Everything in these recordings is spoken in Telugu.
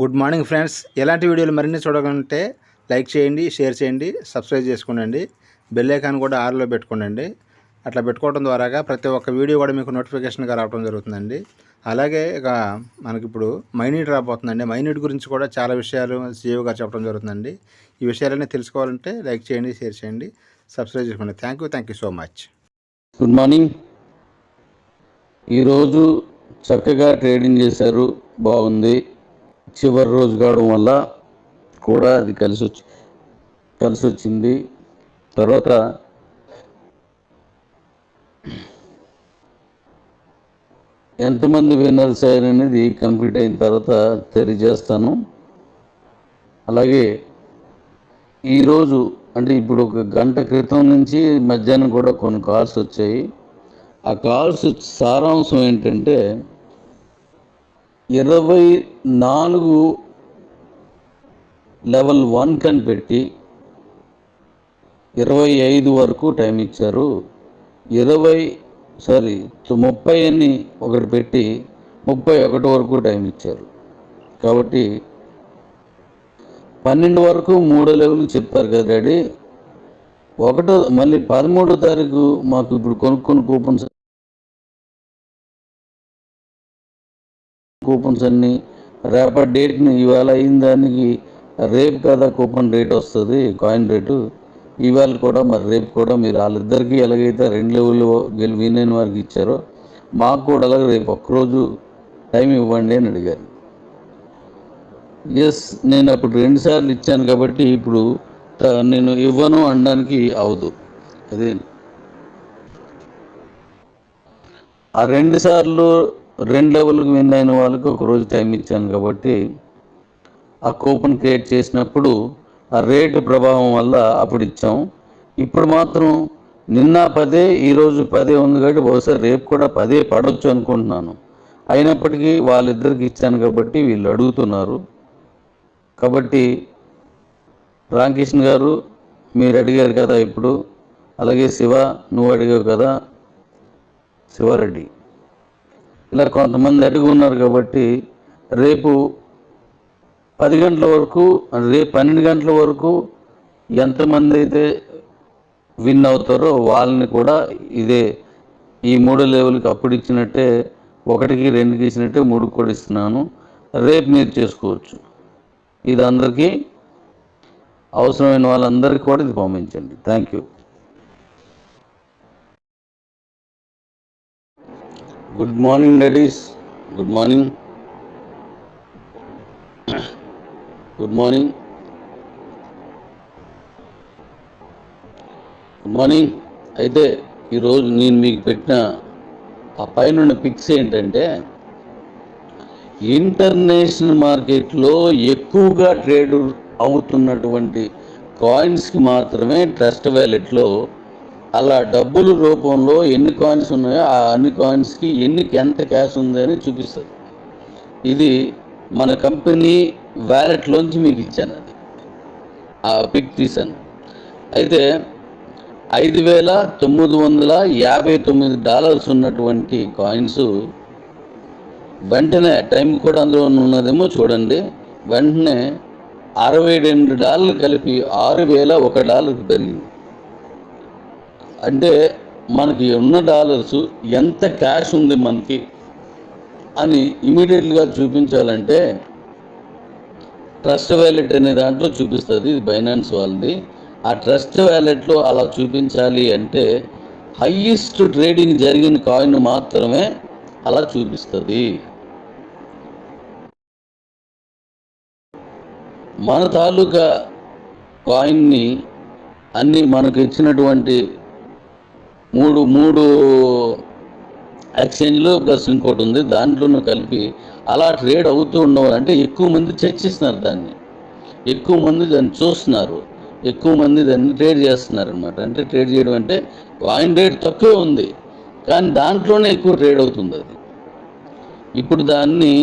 Good morning friends. ఎలాంటి వీడియోలు మరిన్ని చూడాలంటే లైక్ చేయండి, షేర్ చేయండి, సబ్స్క్రైబ్ చేసుకోండి. బెల్ ఐకాన్ కూడా ఆన్లో పెట్టుకోండి. అట్లా పెట్టుకోవడం ద్వారా ప్రతి ఒక్క వీడియో కూడా మీకు నోటిఫికేషన్గా రావడం జరుగుతుందండి. అలాగే ఇక మనకిప్పుడు మైనీట్ రాబోతుందండి. మైనీట్ గురించి కూడా చాలా విషయాలు సీఈఓ గారు చెప్పడం జరుగుతుందండి. ఈ విషయాలన్నీ తెలుసుకోవాలంటే లైక్ చేయండి, షేర్ చేయండి, సబ్స్క్రైబ్ చేసుకోండి. Thank you so much. Good morning. ఈరోజు చక్కగా ట్రేడింగ్ చేశారు, బాగుంది. చివరి రోజు కావడం వల్ల కూడా అది కలిసి వచ్చింది. తర్వాత ఎంతమంది విన్నర్స్ అయ్యారనేది కంప్లీట్ అయిన తర్వాత తెలియజేస్తాను. అలాగే ఈరోజు అంటే ఇప్పుడు ఒక గంట క్రితం నుంచి మధ్యాహ్నం కూడా కొన్ని కాల్స్ వచ్చాయి. ఆ కాల్స్ సారాంశం ఏంటంటే 24 లెవెల్ 1 కని పెట్టి 25 వరకు టైం ఇచ్చారు. 30 అని ఒకటి పెట్టి 31 వరకు టైం ఇచ్చారు. కాబట్టి 12 వరకు 3 లెవెల్ చెప్పారు కదా డాడీ. మళ్ళీ 13వ తారీఖు మాకు ఇప్పుడు కొనుక్కున్న కూపన్స్ అన్నీ రేపటి డేట్ని ఇవాళ అయిన దానికి రేపు కదా కూపన్ రేట్ వస్తుంది, కాయిన్ రేటు. ఇవాళ కూడా మరి రేపు కూడా మీరు వాళ్ళిద్దరికీ ఎలాగైతే 2 లెవెల్లో విన్ అయిన వారికి ఇచ్చారో మాకు కూడా అలాగే రేపు ఒక్కరోజు టైం ఇవ్వండి అని అడిగారు. ఎస్, నేను అప్పుడు 2 సార్లు ఇచ్చాను కాబట్టి ఇప్పుడు నేను ఇవ్వను అనడానికి అవదు. అదే ఆ 2 సార్లు 2 లెవెల్కి విన్ అయిన వాళ్ళకి ఒకరోజు టైం ఇచ్చాను కాబట్టి ఆ కూపన్ క్రియేట్ చేసినప్పుడు ఆ రేటు ప్రభావం వల్ల అప్పుడు ఇచ్చాం. ఇప్పుడు మాత్రం నిన్న 10 ఈరోజు 10 ఉంది కాబట్టి బహుశా రేపు కూడా 10 పడవచ్చు అనుకుంటున్నాను. అయినప్పటికీ వాళ్ళిద్దరికి ఇచ్చాను కాబట్టి వీళ్ళు అడుగుతున్నారు. కాబట్టి రామకృష్ణ గారు మీరు అడిగారు కదా ఇప్పుడు, అలాగే శివ నువ్వు అడిగావు కదా, శివారెడ్డి, ఇలా కొంతమంది అడిగి ఉన్నారు. కాబట్టి రేపు 10 గంటల వరకు, రేపు 12 గంటల వరకు ఎంతమంది అయితే విన్ అవుతారో వాళ్ళని కూడా ఇదే ఈ 3 లెవెల్కి అప్పుడు ఇచ్చినట్టే 1కి 2కి ఇచ్చినట్టే 3కి కూడా ఇస్తున్నాను. రేపు మీరు చేసుకోవచ్చు. ఇది అందరికీ అవసరమైన వాళ్ళందరికీ కూడా ఇది పంపించండి. Thank you. Good morning ladies. Good morning. Good morning. Good morning. అయితే ఈరోజు నేను మీకు పెట్టిన ఆ పైన పిక్స్ ఏంటంటే ఇంటర్నేషనల్ మార్కెట్లో ఎక్కువగా ట్రేడ్ అవుతున్నటువంటి కాయిన్స్కి మాత్రమే ట్రస్ట్ వ్యాలెట్లో అలా డబ్బుల రూపంలో ఎన్ని కాయిన్స్ ఉన్నాయో ఆ అన్ని కాయిన్స్కి ఎంత క్యాష్ ఉందని చూపిస్తుంది. ఇది మన కంపెనీ వ్యాలెట్లోంచి మీకు ఇచ్చాను, అది ఆ పిక్ తీశాను. అయితే $5,959 ఉన్నటువంటి కాయిన్స్ వెంటనే టైం కూడా అందులో ఉన్నదేమో చూడండి. వెంటనే $62 కలిపి $6,001 పెరిగింది. అంటే మనకి ఉన్న డాలర్స్ ఎంత క్యాష్ ఉంది మనకి అని ఇమీడియట్గా చూపించాలంటే ట్రస్ట్ వ్యాలెట్ అనే దాంట్లో చూపిస్తుంది. ఇది బైనాన్స్ వాళ్ళది. ఆ ట్రస్ట్ వ్యాలెట్లో అలా చూపించాలి అంటే హయ్యెస్ట్ ట్రేడింగ్ జరిగిన కాయిన్ మాత్రమే అలా చూపిస్తుంది. మన తాలూకా కాయిన్ని అన్నీ మనకు ఇచ్చినటువంటి మూడు ఎక్స్చేంజ్లో ప్లస్ ఇంకోటి ఉంది, దాంట్లోనూ కలిపి అలా ట్రేడ్ అవుతూ ఉండవాలంటే ఎక్కువ మంది చర్చిస్తున్నారు, దాన్ని ఎక్కువ మంది దాన్ని చూస్తున్నారు, ఎక్కువ మంది దాన్ని ట్రేడ్ చేస్తున్నారు అనమాట. అంటే ట్రేడ్ చేయడం అంటే కాయిన్ రేట్ తక్కువే ఉంది కానీ దాంట్లోనే ఎక్కువ ట్రేడ్ అవుతుంది. అది ఇప్పుడు దాన్ని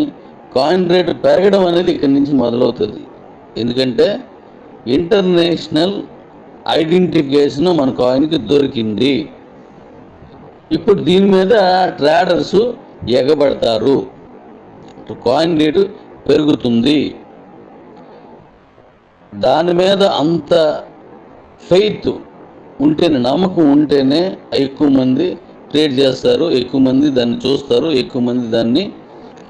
కాయిన్ రేట్ పెరగడం అనేది ఇక్కడి నుంచి మొదలవుతుంది. ఎందుకంటే ఇంటర్నేషనల్ ఐడెంటిఫికేషన్ మన కాయిన్కి దొరికింది. ఇప్పుడు దీని మీద ట్రేడర్స్ ఎగబడతారు, కాయిన్ రేటు పెరుగుతుంది దాని మీద అంత ఫెయిత్ ఉంటేనే, నమ్మకం ఉంటేనే ఎక్కువ మంది ట్రేడ్ చేస్తారు, ఎక్కువ మంది దాన్ని చూస్తారు, ఎక్కువ మంది దాన్ని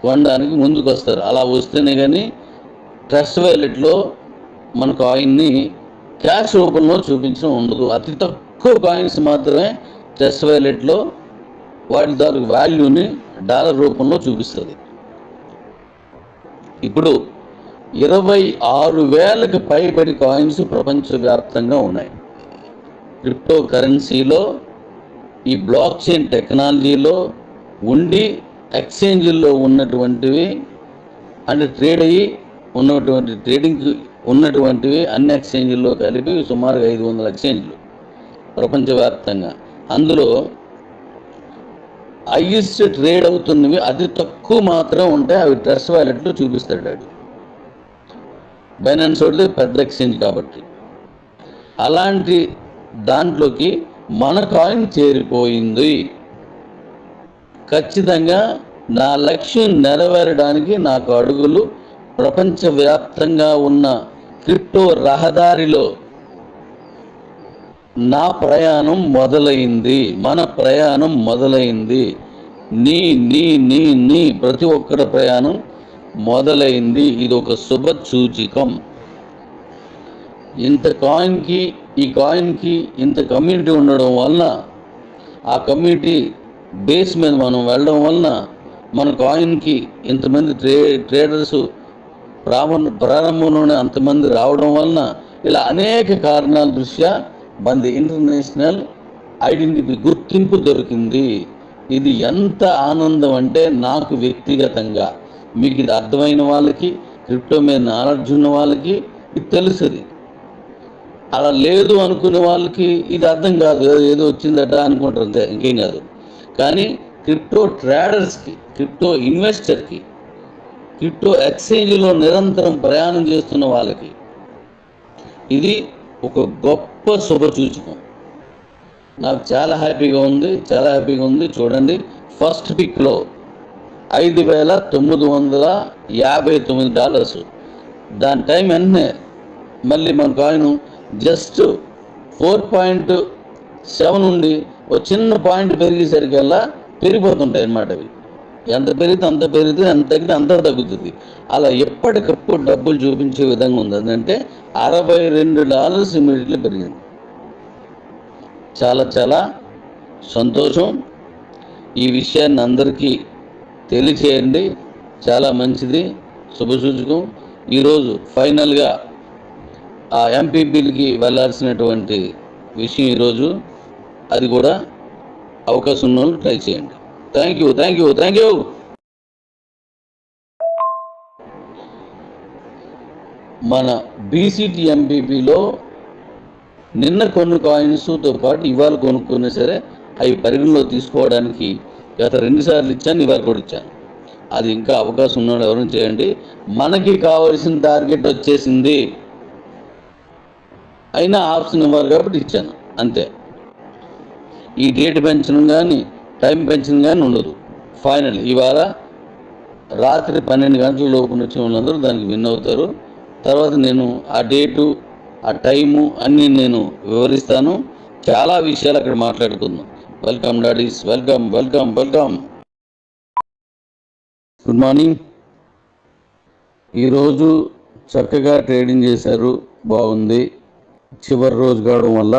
కొనడానికి ముందుకు వస్తారు. అలా వస్తేనే కానీ ట్రస్ట్ వ్యాలెట్లో మన కాయిన్ని క్యాష్ రూపంలో చూపించడం ఉండదు. అతి తక్కువ కాయిన్స్ మాత్రమే ట్రస్ట్ వ్యాలెట్లో వాటి తాలూకు వాల్యూని డాలర్ రూపంలో చూపిస్తుంది. ఇప్పుడు 26,000కి పైబడి కాయిన్స్ ప్రపంచవ్యాప్తంగా ఉన్నాయి. క్రిప్టో కరెన్సీలో, ఈ బ్లాక్ చైన్ టెక్నాలజీలో ఉండి ఎక్స్చేంజ్ల్లో ఉన్నటువంటివి అంటే ట్రేడ్ అయ్యి ఉన్నటువంటి ట్రేడింగ్ ఉన్నటువంటివి అన్ని ఎక్స్చేంజ్ల్లో కలిపి సుమారుగా 500 ఎక్స్చేంజ్లు ప్రపంచవ్యాప్తంగా. అందులో హైయెస్ట్ ట్రేడ్ అవుతున్నవి అతి తక్కువ మాత్రం ఉంటాయి. అవి ట్రస్ట్ వ్యాలెట్లో చూపిస్తాడు వాడు. బైనాన్స్ ఒకటి పెద్ద ఎక్స్చేంజ్ కాబట్టి. అలాంటి దాంట్లోకి మన కాయిన్ చేరిపోయింది. ఖచ్చితంగా నా లక్ష్యం నెరవేరడానికి నాకు అడుగులు ప్రపంచవ్యాప్తంగా ఉన్న క్రిప్టో రహదారిలో నా ప్రయాణం మొదలైంది, మన ప్రయాణం మొదలైంది. నీ నీ నీ నీ ప్రతి ఒక్కరి ప్రయాణం మొదలైంది. ఇది ఒక శుభ సూచికం. ఇంత కాయిన్కి, ఈ కాయిన్కి ఇంత కమ్యూనిటీ ఉండడం వలన, ఆ కమ్యూనిటీ బేస్ మీద మనం వెళ్ళడం వలన మన కాయిన్కి ఇంతమంది ట్రేడర్స్ ప్రారంభంలోనే అంతమంది రావడం వలన, ఇలా అనేక కారణాల దృష్ట్యా మనది ఇంటర్నేషనల్ ఐడెంటిటీ గుర్తింపు దొరికింది. ఇది ఎంత ఆనందం అంటే నాకు వ్యక్తిగతంగా, మీకు ఇది అర్థమైన వాళ్ళకి, క్రిప్టో మీద నాలెడ్జ్ ఉన్న వాళ్ళకి ఇది తెలుస్తుంది. అలా లేదు అనుకునే వాళ్ళకి ఇది అర్థం కాదు, ఏదో వచ్చిందట అనుకుంటారు, అంతే, ఇంకేం కాదు. కానీ క్రిప్టో ట్రేడర్స్కి, క్రిప్టో ఇన్వెస్టర్కి, క్రిప్టో ఎక్స్చేంజ్లో నిరంతరం ప్రయాణం చేస్తున్న వాళ్ళకి ఇది ఒక గొప్ప శుభ సూచకం. నాకు చాలా హ్యాపీగా ఉంది, చాలా హ్యాపీగా ఉంది. చూడండి, ఫస్ట్ పిక్లో $5,959. దాని టైం వెంటనే మళ్ళీ మన కాయిన్ జస్ట్ 4.7 నుండి ఒక చిన్న పాయింట్ పెరిగేసరికల్లా పెరిగిపోతుంటాయి అన్నమాట. అవి ఎంత పెరిగితే అంత పెరిగితే, ఎంత తగ్గితే అంత తగ్గుతుంది. అలా ఎప్పటికప్పుడు డబ్బులు చూపించే విధంగా ఉంది. అదంటే $62 ఇమీడియట్లీ పెరిగింది. చాలా చాలా సంతోషం. ఈ విషయాన్ని అందరికీ తెలియచేయండి, చాలా మంచిది, శుభసూచకం. ఈరోజు ఫైనల్గా ఆ ఎంపీపీలకి వెళ్ళాల్సినటువంటి విషయం ఈరోజు, అది కూడా అవకాశం ఉన్న వాళ్ళు ట్రై చేయండి. Thank you, thank you, thank you. మన బీసీటీ ఎంపీపీలో నిన్న కొన్ని కాయిన్స్తో పాటు ఇవాళ కొనుక్కున్నా సరే అవి పరిగణలో తీసుకోవడానికి గత 2 సార్లు ఇచ్చాను, ఇవాళ కూడా ఇచ్చాను. అది ఇంకా అవకాశం ఉన్నాడు, ఎవరైనా చేయండి. మనకి కావాల్సిన టార్గెట్ వచ్చేసింది, అయినా ఆప్షన్ ఇవ్వాలి కాబట్టి ఇచ్చాను, అంతే. ఈ డేట్ పెంచడం కానీ టైం పెంచడం కానీ ఉండదు. ఫైనల్ ఇవాళ రాత్రి 12 గంటల లోపు వచ్చిన వాళ్ళందరూ దానికి విన్ అవుతారు. తర్వాత నేను ఆ డేటు, ఆ టైము అన్నీ నేను వివరిస్తాను. చాలా విషయాలు అక్కడ మాట్లాడుకుందాం. Welcome daddies, welcome welcome welcome. Good morning. ఈరోజు చక్కగా ట్రేడింగ్ చేశారు, బాగుంది. చివరి రోజు కావడం వల్ల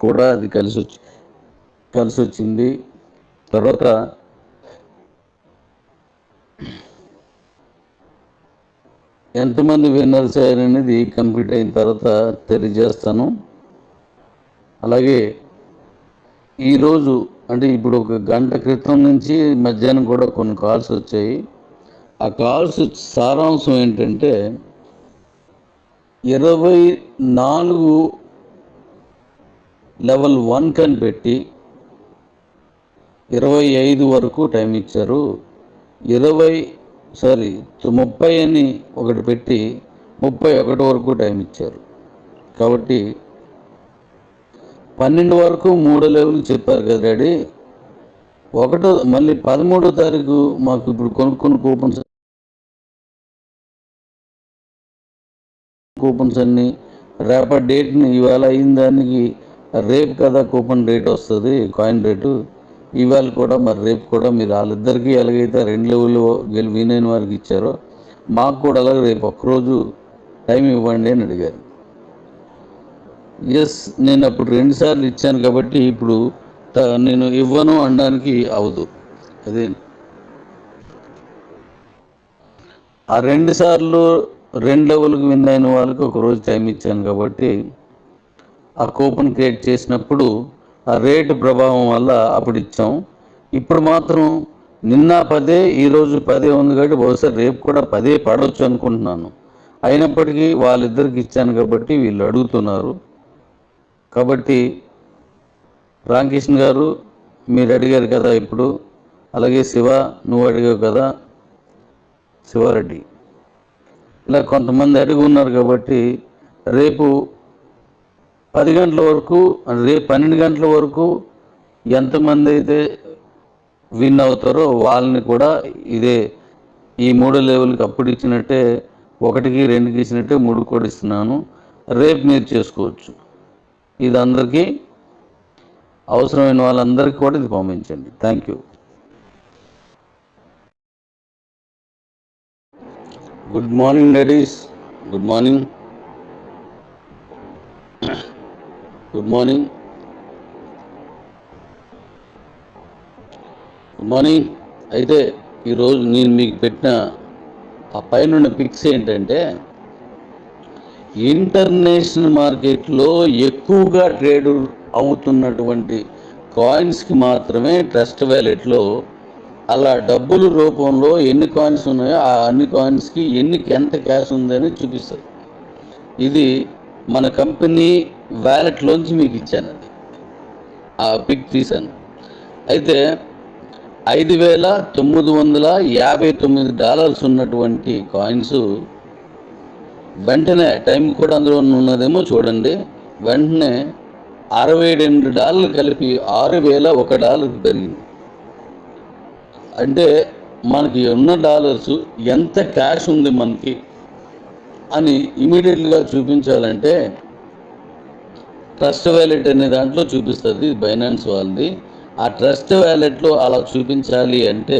కూడా అది కలిసి వచ్చింది. తర్వాత ఎంతమంది విన్నర్స్ అయ్యారనేది కంప్లీట్ అయిన తర్వాత తెలియజేస్తాను. అలాగే ఈరోజు అంటే ఇప్పుడు ఒక గంట క్రితం నుంచి మధ్యాహ్నం కూడా కొన్ని కాల్స్ వచ్చాయి. ఆ కాల్స్ సారాంశం ఏంటంటే 24 లెవెల్ 1 కని పెట్టి 25 వరకు టైం ఇచ్చారు. 30 అని ఒకటి పెట్టి 31 వరకు టైం ఇచ్చారు. కాబట్టి 12 వరకు 3 లెవెల్ చెప్పారు కదా డాడీ. మళ్ళీ 13వ తారీఖు మాకు ఇప్పుడు కొనుక్కున్న కూపన్స్ అన్నీ రేపటి డేట్ని ఇవాళ అయిన దానికి రేపు కదా కూపన్ రేట్ వస్తుంది, కాయిన్ రేటు. ఇవాళ కూడా మరి రేపు కూడా మీరు వాళ్ళిద్దరికీ ఎలాగైతే 2 లెవెల్లో విన్ అయిన వారికి ఇచ్చారో మాకు కూడా అలాగే రేపు ఒక్కరోజు టైం ఇవ్వండి అని అడిగారు. ఎస్, నేను అప్పుడు 2 సార్లు ఇచ్చాను కాబట్టి ఇప్పుడు నేను ఇవ్వను అనడానికి అవదు. అదే ఆ 2 సార్లు 2 లెవెల్కి విన్ అయిన వాళ్ళకి ఒకరోజు టైం ఇచ్చాను కాబట్టి ఆ కూపన్ క్రియేట్ చేసినప్పుడు ఆ రేటు ప్రభావం వల్ల అప్పుడు ఇచ్చాం. ఇప్పుడు మాత్రం నిన్న 10 ఈరోజు 10 ఉంది కాబట్టి బహుశా రేపు కూడా 10 పడవచ్చు అనుకుంటున్నాను. అయినప్పటికీ వాళ్ళిద్దరికి ఇచ్చాను కాబట్టి వీళ్ళు అడుగుతున్నారు. కాబట్టి రామకృష్ణ గారు మీరు అడిగారు కదా ఇప్పుడు, అలాగే శివ నువ్వు అడిగావు కదా, శివారెడ్డి, ఇలా కొంతమంది అడిగి ఉన్నారు కాబట్టి రేపు 10 గంటల వరకు, రేపు 12 గంటల వరకు ఎంతమంది అయితే విన్ అవుతారో వాళ్ళని కూడా ఇదే ఈ 3 లెవెల్కి అప్పుడు ఇచ్చినట్టే 1కి 2కి ఇచ్చినట్టే 3 కూడా ఇస్తున్నాను. రేపు మీరు చేసుకోవచ్చు. ఇది అందరికీ అవసరమైన వాళ్ళందరికీ కూడా ఇది పంపించండి. Thank you. Good morning ladies, good morning, good morning, good morning. అయితే ఈరోజు నేను మీకు పెట్టిన ఆ పైన పిక్స్ ఏంటంటే ఇంటర్నేషనల్ మార్కెట్లో ఎక్కువగా ట్రేడ్ అవుతున్నటువంటి కాయిన్స్కి మాత్రమే ట్రస్ట్ వ్యాలెట్లో అలా డబ్బుల రూపంలో ఎన్ని కాయిన్స్ ఉన్నాయో ఆ అన్ని కాయిన్స్కి ఎంత క్యాష్ ఉందని చూపిస్తుంది. ఇది మన కంపెనీ వ్యాలెట్లోంచి మీకు ఇచ్చాను, అది ఆ పిక్ తీశాను. అయితే $5,959 ఉన్నటువంటి కాయిన్స్ వెంటనే టైం కూడా అందులో ఉన్నదేమో చూడండి, వెంటనే $62 కలిపి $6,001 పెరిగింది. అంటే మనకి ఉన్న డాలర్స్ ఎంత క్యాష్ ఉంది మనకి అని ఇమీడియట్గా చూపించాలంటే ట్రస్ట్ వ్యాలెట్ అనే దాంట్లో చూపిస్తుంది, బైనాన్స్ వాళ్ళది. ఆ ట్రస్ట్ వ్యాలెట్లో అలా చూపించాలి అంటే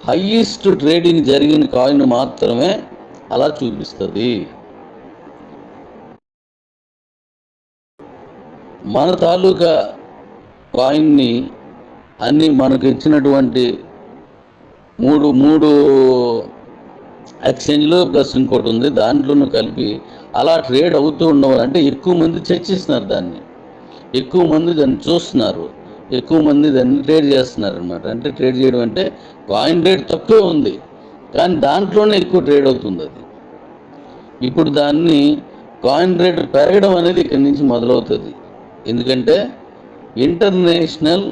హయ్యెస్ట్ ట్రేడింగ్ జరిగిన కాయిన్ మాత్రమే అలా చూపిస్తుంది. మన తాలూకా కాయిన్ని అన్నీ మనకు ఇచ్చినటువంటి మూడు ఎక్స్చేంజ్లో ప్లస్ ఇంకోటి ఉంది, దాంట్లోనూ కలిపి అలా ట్రేడ్ అవుతూ ఉండవాలంటే ఎక్కువ మంది చర్చిస్తున్నారు, దాన్ని ఎక్కువ మంది దాన్ని చూస్తున్నారు, ఎక్కువ మంది దాన్ని ట్రేడ్ చేస్తున్నారు అనమాట. అంటే ట్రేడ్ చేయడం అంటే కాయిన్ రేట్ తక్కువే ఉంది కానీ దాంట్లోనే ఎక్కువ ట్రేడ్ అవుతుంది అది. ఇప్పుడు దాన్ని కాయిన్ రేట్ పెరగడం అనేది ఇక్కడి నుంచి మొదలవుతుంది. ఎందుకంటే ఇంటర్నేషనల్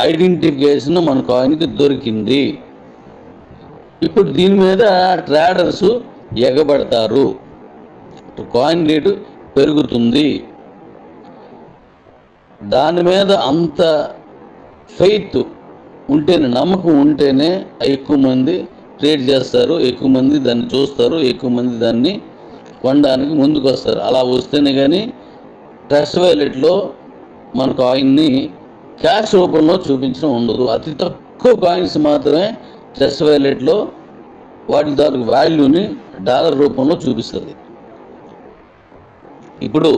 ఐడెంటిఫికేషన్ మన కాయిన్కి దొరికింది. ఇప్పుడు దీని మీద ట్రేడర్స్ ఎగబడతారు, కాయిన్ రేటు పెరుగుతుంది. దాని మీద అంత ఫెయిత్ ఉంటేనే, నమ్మకం ఉంటేనే ఎక్కువ మంది ట్రేడ్ చేస్తారు, ఎక్కువ మంది దాన్ని చూస్తారు, ఎక్కువ మంది దాన్ని కొనడానికి ముందుకు వస్తారు. అలా వస్తేనే కానీ ట్రస్ట్ వ్యాలెట్లో మన కాయిన్ని క్యాష్ రూపంలో చూపించడం ఉండదు. అతి తక్కువ కాయిన్స్ మాత్రమే ట్రస్ట్ వ్యాలెట్లో వాటి దానికి వాల్యూని డాలర్ రూపంలో చూపిస్తుంది. ఇప్పుడు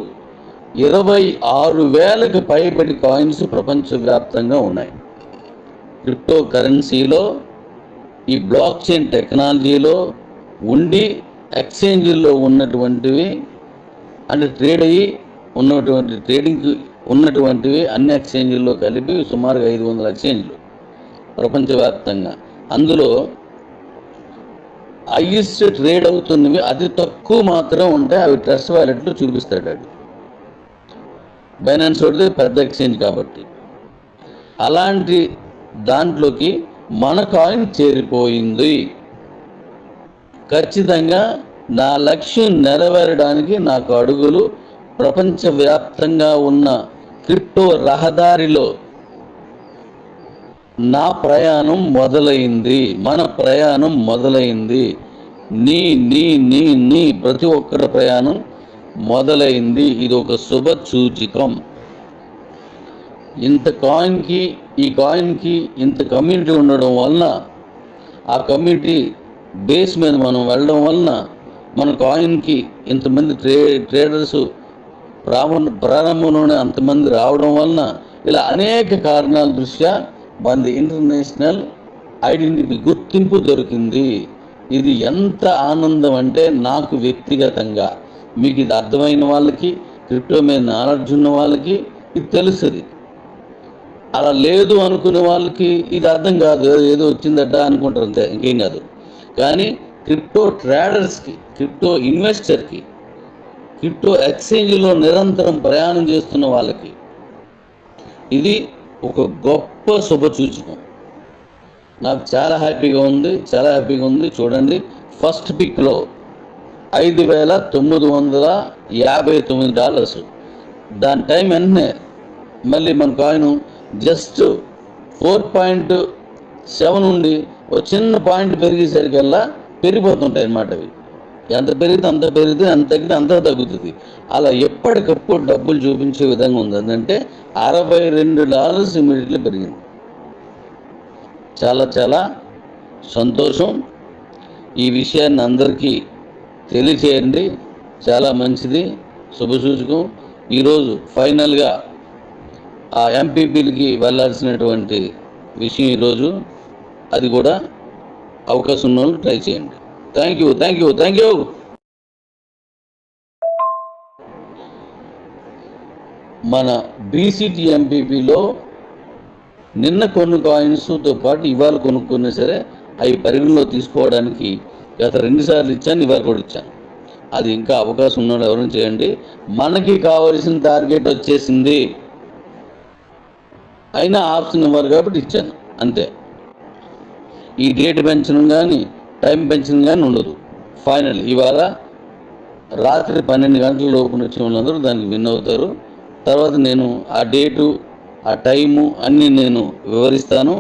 26,000కి పైబడి కాయిన్స్ ప్రపంచవ్యాప్తంగా ఉన్నాయి. క్రిప్టో కరెన్సీలో, ఈ బ్లాక్ చైన్ టెక్నాలజీలో ఉండి ఎక్స్చేంజ్లో ఉన్నటువంటివి, అంటే ట్రేడ్ అయ్యి ఉన్నటువంటి ట్రేడింగ్కి ఉన్నటువంటివి అన్ని ఎక్స్చేంజ్ల్లో కలిపి సుమారుగా 500 ఎక్స్చేంజ్లు ప్రపంచవ్యాప్తంగా. అందులో హైయెస్ట్ ట్రేడ్ అవుతున్నవి అతి తక్కువ మాత్రం ఉంటాయి, అవి ట్రస్ట్ వ్యాలెట్లో చూపిస్తాడు అది. బైనాన్స్ ఒకటి పెద్ద ఎక్స్చేంజ్ కాబట్టి అలాంటి దాంట్లోకి మన కాయిన్ చేరిపోయింది. ఖచ్చితంగా నా లక్ష్యం నెరవేరడానికి నాకు అడుగులు ప్రపంచవ్యాప్తంగా ఉన్న క్రిప్టో రహదారిలో నా ప్రయాణం మొదలైంది, మన ప్రయాణం మొదలైంది. నీ నీ నీ నీ ప్రతి ఒక్కరి ప్రయాణం మొదలైంది. ఇది ఒక శుభ సూచికం. ఇంత కాయిన్కి, ఈ కాయిన్కి ఇంత కమ్యూనిటీ ఉండడం వలన, ఆ కమ్యూనిటీ బేస్ మీద మనం వెళ్ళడం వలన మన కాయిన్కి ఇంతమంది ట్రేడర్స్ ప్రారంభంలోనే అంతమంది రావడం వలన, ఇలా అనేక కారణాల దృష్ట్యా మనది ఇంటర్నేషనల్ ఐడెంటిటీ గుర్తింపు దొరికింది. ఇది ఎంత ఆనందం అంటే నాకు వ్యక్తిగతంగా, మీకు ఇది అర్థమైన వాళ్ళకి, క్రిప్టో మీద నాలెడ్జ్ ఉన్న వాళ్ళకి ఇది తెలుస్తుంది. అలా లేదు అనుకునే వాళ్ళకి ఇది అర్థం కాదు, ఏదో వచ్చిందట అనుకుంటారు, అంతే, ఇంకేం కాదు. కానీ క్రిప్టో ట్రేడర్స్కి, క్రిప్టో ఇన్వెస్టర్కి, క్రిప్టో ఎక్స్చేంజ్లో నిరంతరం ప్రయాణం చేస్తున్న వాళ్ళకి ఇది ఒక గొప్ప శుభసూచకం. నాకు చాలా హ్యాపీగా ఉంది. చూడండి, ఫస్ట్ పిక్లో $5,959. దాని టైం వెంటనే మళ్ళీ మన కాయిన్ జస్ట్ 4.7 నుండి ఒక చిన్న పాయింట్ పెరిగేసరికల్లా పెరిగిపోతుంటాయి అన్నమాట. అవి ఎంత పెరిగితే అంత పెరిగితే, అంత తగ్గితే అంత తగ్గుతుంది. అలా ఎప్పటికప్పుడు డబ్బులు చూపించే విధంగా ఉంది. అదంటే $62 ఇమీడియట్లీ పెరిగింది. చాలా చాలా సంతోషం. ఈ విషయాన్ని అందరికీ తెలియచేయండి, చాలా మంచిది, శుభసూచకం. ఈరోజు ఫైనల్గా ఆ ఎంపీపీలకి వెళ్ళాల్సినటువంటి విషయం ఈరోజు, అది కూడా అవకాశం ఉన్న వాళ్ళు ట్రై చేయండి. Thank you. మన బీసీటీ ఎంపీపీలో నిన్న కొన్ని కాయిన్స్తో పాటు ఇవాళ కొనుక్కున్నా సరే అవి పరిగణలో తీసుకోవడానికి గత 2 సార్లు ఇచ్చాను, ఇవాళ కూడా ఇచ్చాను. అది ఇంకా అవకాశం ఉన్న ఎవరైనా చేయండి. మనకి కావలసిన టార్గెట్ వచ్చేసింది, అయినా ఆప్షన్ ఇవ్వాలి కాబట్టి ఇచ్చాను, అంతే. ఈ డేట్ పెంచడం కానీ టైం పెంచడం కానీ ఉండదు. ఫైనల్ ఇవాళ రాత్రి 12 గంటల లోపు వచ్చిన వాళ్ళందరూ దానికి విన్ అవుతారు. తర్వాత నేను ఆ డేటు, ఆ టైము అన్నీ నేను వివరిస్తాను.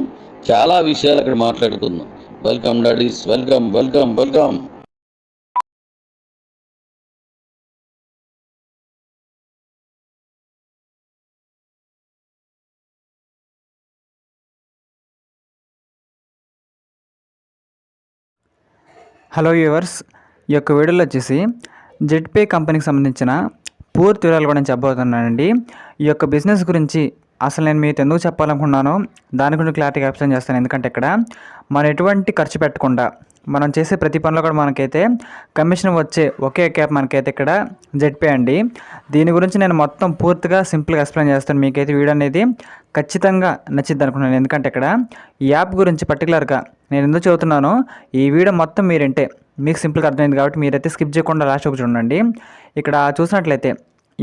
చాలా విషయాలు అక్కడ మాట్లాడుకుందాం. Welcome daddies, welcome. Hello viewers, ఈ యొక్క వీడియోలో వచ్చేసి జెట్పే కంపెనీకి సంబంధించిన పూర్తి వివరాలు కూడా నేను చెప్పబోతున్నానండి. ఈ యొక్క బిజినెస్ గురించి అసలు నేను మీతో ఎందుకు చెప్పాలనుకున్నానో దాని గురించి క్లారిటీగా ఎక్స్ప్లెయిన్ చేస్తాను. ఎందుకంటే ఇక్కడ మనం ఎటువంటి ఖర్చు పెట్టకుండా మనం చేసే ప్రతి పనిలో కూడా మనకైతే కమిషన్ వచ్చే ఒకే యాప్ మనకైతే ఇక్కడ జెట్పే అండి. దీని గురించి నేను మొత్తం పూర్తిగా సింపుల్గా ఎక్స్ప్లెయిన్ చేస్తాను. మీకైతే వీడియో అనేది ఖచ్చితంగా నచ్చిద్ది అనుకున్నాను. ఎందుకంటే ఇక్కడ ఈ యాప్ గురించి పర్టికులర్గా నేను ఎందుకు చదువుతున్నానో ఈ వీడియో మొత్తం మీరంటే మీకు సింపుల్గా అర్థమైంది కాబట్టి మీరైతే స్కిప్ చేయకుండా లాస్ట్ ఒక చూడండి. ఇక్కడ చూసినట్లయితే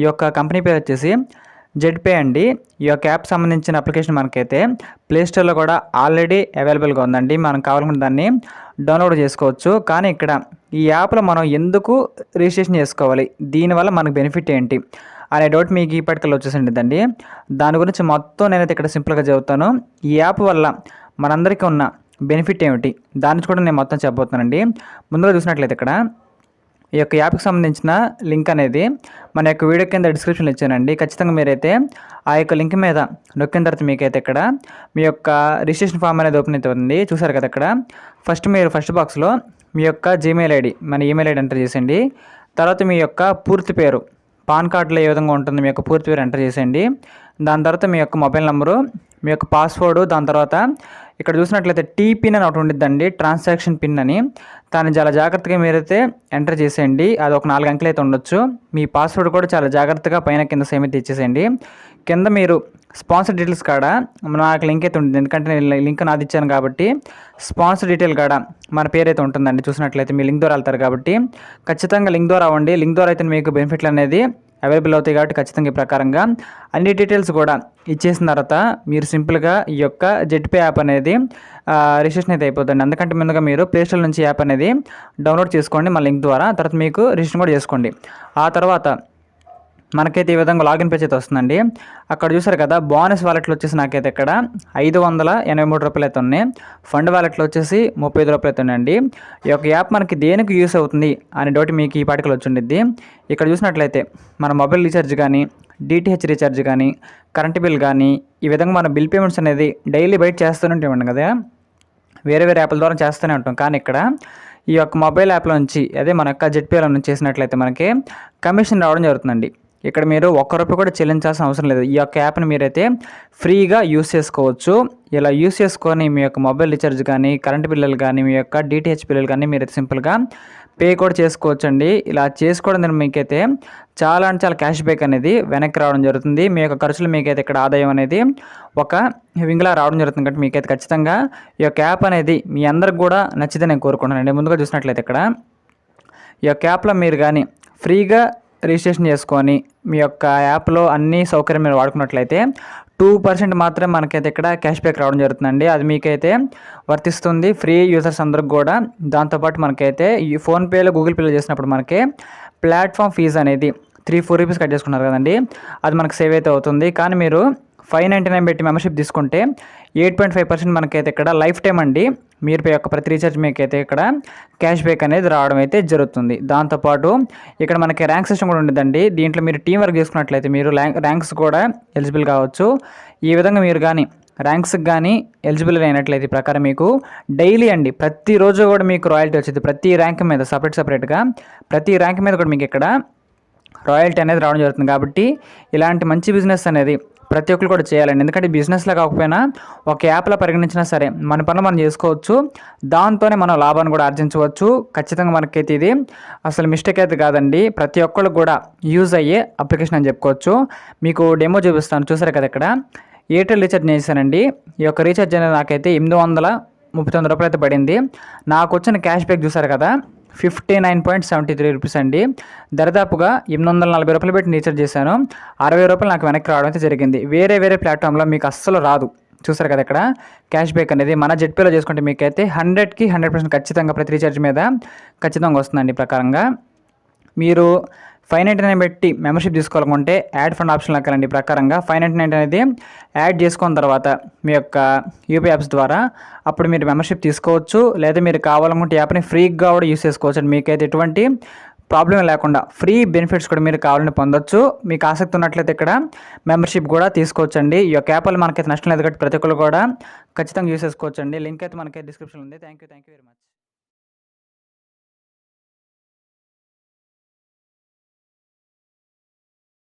ఈ యొక్క కంపెనీ పేరు వచ్చేసి జెట్పే అండి. ఈ యొక్క యాప్ సంబంధించిన అప్లికేషన్ మనకైతే ప్లేస్టోర్లో కూడా ఆల్రెడీ అవైలబుల్గా ఉందండి. మనం కావాలనుకున్న దాన్ని డౌన్లోడ్ చేసుకోవచ్చు. కానీ ఇక్కడ ఈ యాప్లో మనం ఎందుకు రిజిస్ట్రేషన్ చేసుకోవాలి, దీనివల్ల మనకు బెనిఫిట్ ఏంటి అనే డౌట్ మీకు ఇప్పటికల్లా వచ్చేసిందండి. దాని గురించి మొత్తం నేనైతే ఇక్కడ సింపుల్గా చెబుతాను. ఈ యాప్ వల్ల మనందరికీ ఉన్న బెనిఫిట్ ఏమిటి దాని కూడా నేను మొత్తం చెప్పబోతున్నానండి. ముందుగా చూసినట్లయితే ఇక్కడ ఈ యొక్క యాప్కి సంబంధించిన లింక్ అనేది మన యొక్క వీడియో కింద డిస్క్రిప్షన్లో ఇచ్చానండి. ఖచ్చితంగా మీరైతే ఆ యొక్క లింక్ మీద నొక్కిన తర్వాత మీకైతే ఇక్కడ మీ యొక్క రిజిస్ట్రేషన్ ఫామ్ అనేది ఓపెన్ అవుతుంది. చూసారు కదా, ఇక్కడ మీరు ఫస్ట్ బాక్స్లో మీ యొక్క జీమెయిల్ ఐడి, మన ఈమెయిల్ ఐడి ఎంటర్ చేసేయండి. తర్వాత మీ యొక్క పూర్తి పేరు, పాన్ కార్డులో ఏ విధంగా ఉంటుంది మీ యొక్క పూర్తి పేరు ఎంటర్ చేసేయండి. దాని తర్వాత మీ యొక్క మొబైల్ నెంబరు, మీ యొక్క పాస్వర్డ్, దాని తర్వాత ఇక్కడ చూసినట్లయితే టీ పిన్ అని ఒకటి ఉండిద్దండి, ట్రాన్సాక్షన్ పిన్ అని. దాన్ని చాలా జాగ్రత్తగా మీరైతే ఎంటర్ చేసేయండి. అది ఒక 4 అంకెలు అయితే ఉండొచ్చు. మీ పాస్వర్డ్ కూడా చాలా జాగ్రత్తగా పైన కింద సేమ్ అయితే ఇచ్చేసేయండి. కింద మీరు స్పాన్సర్ డీటెయిల్స్ కాడ నాకు లింక్ అయితే ఉంటుంది, ఎందుకంటే నేను లింక్ నాది ఇచ్చాను కాబట్టి స్పాన్సర్ డీటెయిల్ కాడ మన పేరు అయితే ఉంటుందండి. చూసినట్లయితే మీ లింక్ ద్వారా వెళ్తారు కాబట్టి ఖచ్చితంగా లింక్ ద్వారా అవ్వండి. లింక్ ద్వారా అయితే మీకు బెనిఫిట్లు అనేది అవైలబుల్ అవుతాయి కాబట్టి ఖచ్చితంగా ఈ ప్రకారంగా అన్ని డీటెయిల్స్ కూడా ఇచ్చేసిన తర్వాత మీరు సింపుల్గా ఈ యొక్క జెట్పే యాప్ అనేది రిజిస్ట్రేషన్ అయితే అయిపోతుంది. అందుకంటే ముందుగా మీరు ప్లేస్టోర్ నుంచి యాప్ అనేది డౌన్లోడ్ చేసుకోండి మన లింక్ ద్వారా. తర్వాత మీకు రిజిస్ట్రేషన్ కూడా చేసుకోండి. ఆ తర్వాత మనకైతే ఈ విధంగా లాగిన్ పేజ్ అయితే వస్తుందండి. అక్కడ చూసారు కదా, బోనస్ వాలెట్లో వచ్చేసి నాకైతే ఇక్కడ 583 రూపాయలు అయితే ఉన్నాయి. ఫండ్ వాలెట్లో వచ్చేసి 35 రూపాయలు అయితే ఉన్నాయండి. ఈ యొక్క యాప్ మనకి దేనికి యూస్ అవుతుంది అనే డౌట్ మీకు ఈ పాటికలు వచ్చి ఉండిద్ది. ఇక్కడ చూసినట్లయితే మన మొబైల్ రీఛార్జ్ కానీ, డిటిహెచ్ రీఛార్జ్ కానీ, కరెంట్ బిల్ కానీ, ఈ విధంగా మన బిల్ పేమెంట్స్ అనేది డైలీ బయట చేస్తూనే ఉంటాం కదా, వేరే వేరే యాప్ల ద్వారా చేస్తూనే ఉంటాం. కానీ ఇక్కడ ఈ యొక్క మొబైల్ యాప్లో నుంచి, అదే మన యొక్క జెడ్పీలో నుంచి చేసినట్లయితే మనకి కమిషన్ రావడం జరుగుతుందండి. ఇక్కడ మీరు ₹1 కూడా చెల్లించాల్సిన అవసరం లేదు. ఈ యొక్క యాప్ని మీరైతే ఫ్రీగా యూస్ చేసుకోవచ్చు. ఇలా యూస్ చేసుకొని మీ యొక్క మొబైల్ రీఛార్జ్ కానీ, కరెంట్ బిల్లులు కానీ, మీ యొక్క డిటిహెచ్ బిల్లులు కానీ మీరైతే సింపుల్గా పే కూడా చేసుకోవచ్చండి. ఇలా చేసుకోవడం ద్వారా మీకైతే చాలా అంటే చాలా క్యాష్ బ్యాక్ అనేది వెనక్కి రావడం జరుగుతుంది. మీ యొక్క ఖర్చులు మీకైతే ఇక్కడ ఆదాయం అనేది ఒక వింగ్లా రావడం జరుగుతుంది. కాబట్టి మీకైతే ఖచ్చితంగా ఈ యొక్క యాప్ అనేది మీ అందరికి కూడా నచ్చితే నేను కోరుకుంటున్నానండి. ముందుగా చూసినట్లయితే ఇక్కడ ఈ యొక్క యాప్లో మీరు కానీ ఫ్రీగా రిజిస్ట్రేషన్ చేసుకొని మీ యొక్క యాప్లో అన్ని సౌకర్యం మీరు వాడుకున్నట్లయితే 2% మాత్రమే మనకైతే ఇక్కడ క్యాష్ బ్యాక్ రావడం జరుగుతుందండి. అది మీకైతే వర్తిస్తుంది ఫ్రీ యూజర్స్ అందరికి కూడా. దాంతోపాటు మనకైతే ఈ ఫోన్పేలో, గూగుల్ పేలో చేసినప్పుడు మనకి ప్లాట్ఫామ్ ఫీజు అనేది 3-4 రూపీస్ కట్ చేసుకున్నారు కదండి, అది మనకు సేవ్ అయితే అవుతుంది. కానీ మీరు 599 పెట్టి మెంబర్షిప్ తీసుకుంటే 8.5% మనకైతే ఇక్కడ లైఫ్ టైం అండి. మీరు యొక్క ప్రతి రీఛార్జ్ మీకైతే ఇక్కడ క్యాష్ బ్యాక్ అనేది రావడం అయితే జరుగుతుంది. దాంతోపాటు ఇక్కడ మనకి ర్యాంక్ సిస్టమ్ కూడా ఉంటుందండి. దీంట్లో మీరు టీం వర్క్ చేసుకున్నట్లయితే మీరు ర్యాంక్స్ కూడా ఎలిజిబుల్ కావచ్చు. ఈ విధంగా మీరు కానీ ర్యాంక్స్కి కానీ ఎలిజిబుల్ అయినట్లయితే ప్రకారం మీకు డైలీ అండి, ప్రతిరోజు కూడా మీకు రాయల్టీ వచ్చింది. ప్రతి ర్యాంక్ మీద సపరేట్గా ప్రతి ర్యాంక్ మీద కూడా మీకు ఇక్కడ రాయల్టీ అనేది రావడం జరుగుతుంది. కాబట్టి ఇలాంటి మంచి బిజినెస్ అనేది ప్రతి ఒక్కరు కూడా చేయాలండి. ఎందుకంటే బిజినెస్లో కాకపోయినా ఒక యాప్లో పరిగణించినా సరే మన పనులు మనం చేసుకోవచ్చు. దాంతోనే మనం లాభాన్ని కూడా ఆర్జించవచ్చు. ఖచ్చితంగా మనకైతే ఇది అసలు మిస్టేక్ అయితే కాదండి. ప్రతి ఒక్కరికి కూడా యూజ్ అయ్యే అప్లికేషన్ అని చెప్పుకోవచ్చు. మీకు డెమో చూపిస్తాను. చూసారు కదా, ఇక్కడ ఎయిర్టెల్ రీఛార్జ్ చేశానండి. ఈ యొక్క రీఛార్జ్ అనేది నాకైతే 839 రూపాయలు అయితే పడింది. నాకు వచ్చిన క్యాష్ బ్యాక్ చూసారు కదా, 59.73 రూపీస్ అండి. దరిదాపుగా 840 రూపాయలు పెట్టి రీఛార్జ్ చేశాను. 60 రూపాయలు నాకు వెనక్కి రావడం అయితే జరిగింది. వేరే ప్లాట్ఫామ్లో మీకు అస్సలు రాదు. చూసారు కదా, ఇక్కడ క్యాష్ బ్యాక్ అనేది మన జెడ్పీలో చేసుకుంటే మీకైతే 100కి 100% ఖచ్చితంగా ప్రతి రీఛార్జ్ మీద ఖచ్చితంగా వస్తుందండి. ప్రకారంగా మీరు 599 పెట్టి మెంబర్షిప్ తీసుకోవాలనుకుంటే యాడ్ ఫండ్ ఆప్షన్ లెక్కాలండి. ప్రకారంగా 599 అనేది యాడ్ చేసుకున్న తర్వాత మీ యొక్క యూపీ యాప్స్ ద్వారా అప్పుడు మీరు మెంబర్షిప్ తీసుకోవచ్చు. లేదా మీరు కావాలనుకుంటే యాప్ని ఫ్రీగా కూడా యూస్ చేసుకోవచ్చు అండి. మీకైతే ఎటువంటి ప్రాబ్లం లేకుండా ఫ్రీ బెనిఫిట్స్ కూడా మీరు కావాలని పొందొచ్చు. మీకు ఆసక్తి ఉన్నట్లయితే ఇక్కడ మెంబర్షిప్ కూడా తీసుకోవచ్చండి. ఈ యొక్క యాప్ వల్ల మనకైతే నష్టం లేదు కాబట్టి ప్రతి ఒక్కరు కూడా ఖచ్చితంగా యూస్ చేసుకోవచ్చండి. లింక్ అయితే మనకైతే డిస్క్రిప్షన్లో ఉంది. Thank you very much.